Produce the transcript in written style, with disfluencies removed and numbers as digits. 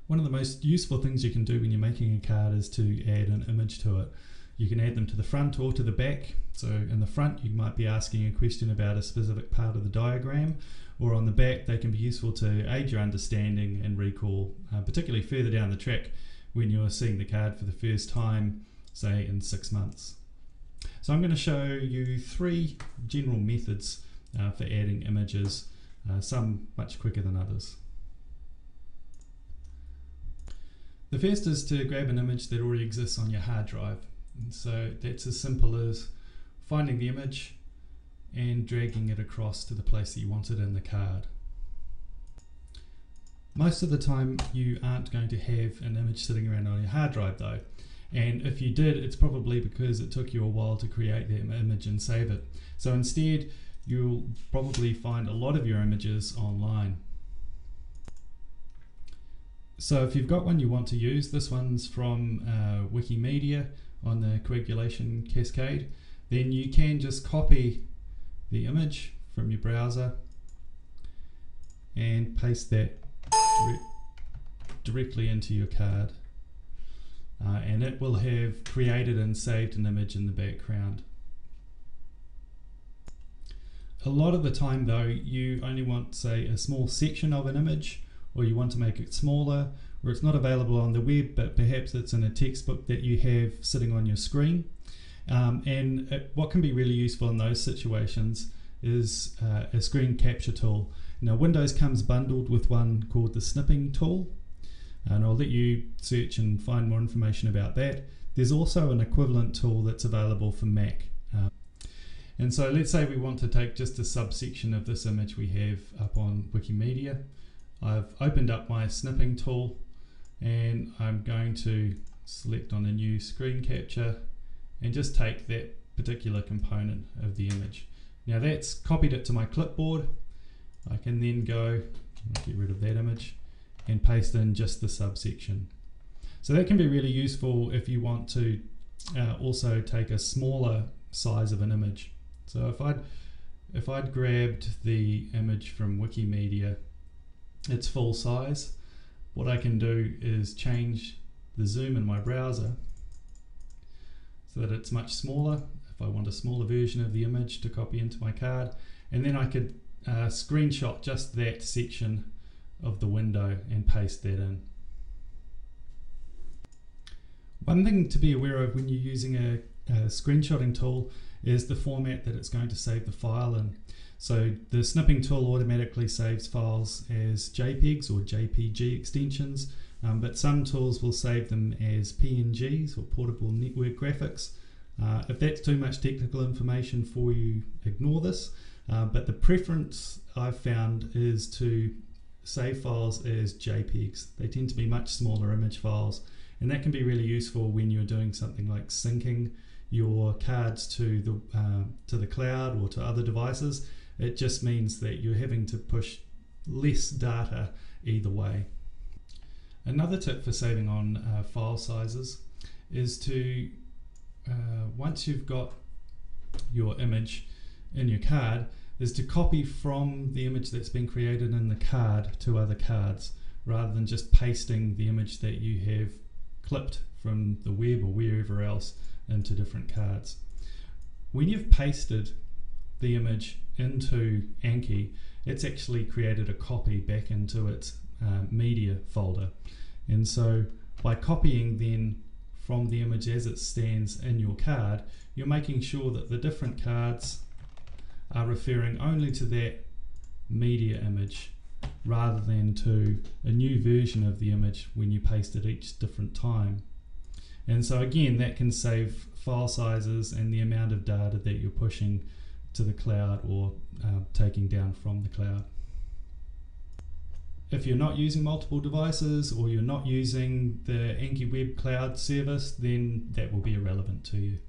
One of the most useful things you can do when you're making a card is to add an image to it. You can add them to the front or to the back. So in the front you might be asking a question about a specific part of the diagram, or on the back they can be useful to aid your understanding and recall, particularly further down the track when you're seeing the card for the first time, say in 6 months. So I'm going to show you 3 general methods for adding images, some much quicker than others. The first is to grab an image that already exists on your hard drive. And so that's as simple as finding the image and dragging it across to the place that you want it in the card. Most of the time you aren't going to have an image sitting around on your hard drive though, and if you did, it's probably because it took you a while to create that image and save it. So instead you'll probably find a lot of your images online. So if you've got one you want to use, this one's from Wikimedia on the coagulation cascade, then you can just copy the image from your browser and paste that directly into your card, and it will have created and saved an image in the background. A lot of the time though, you only want, say, a small section of an image, or you want to make it smaller, or it's not available on the web but perhaps it's in a textbook that you have sitting on your screen. What can be really useful in those situations is a screen capture tool. Now Windows comes bundled with one called the snipping tool, and I'll let you search and find more information about that. There's also an equivalent tool that's available for Mac. And so let's say we want to take just a subsection of this image we have up on Wikimedia. I've opened up my snipping tool and I'm going to select on a new screen capture and just take that particular component of the image. Now that's copied it to my clipboard. I can then go get rid of that image and paste in just the subsection. So that can be really useful if you want to also take a smaller size of an image. So if I'd grabbed the image from Wikimedia, its full size, what I can do is change the zoom in my browser so that it's much smaller if I want a smaller version of the image to copy into my card, and then I could screenshot just that section of the window and paste that in. One thing to be aware of when you're using a screenshotting tool is the format that it's going to save the file in. So the snipping tool automatically saves files as JPEGs or JPG extensions, but some tools will save them as PNGs or portable network graphics. If that's too much technical information for you, ignore this, but the preference I've found is to save files as JPEGs. They tend to be much smaller image files, and that can be really useful when you're doing something like syncing your cards to the cloud or to other devices. It just means that you're having to push less data either way. Another tip for saving on file sizes is to, once you've got your image in your card, is to copy from the image that's been created in the card to other cards, rather than just pasting the image that you have clipped from the web or wherever else into different cards. When you've pasted the image into Anki, it's actually created a copy back into its media folder, and so by copying then from the image as it stands in your card, you're making sure that the different cards are referring only to that media image rather than to a new version of the image when you paste it each different time. And so again, that can save file sizes and the amount of data that you're pushing to the cloud or taking down from the cloud. If you're not using multiple devices or you're not using the Anki Web Cloud service, then that will be irrelevant to you.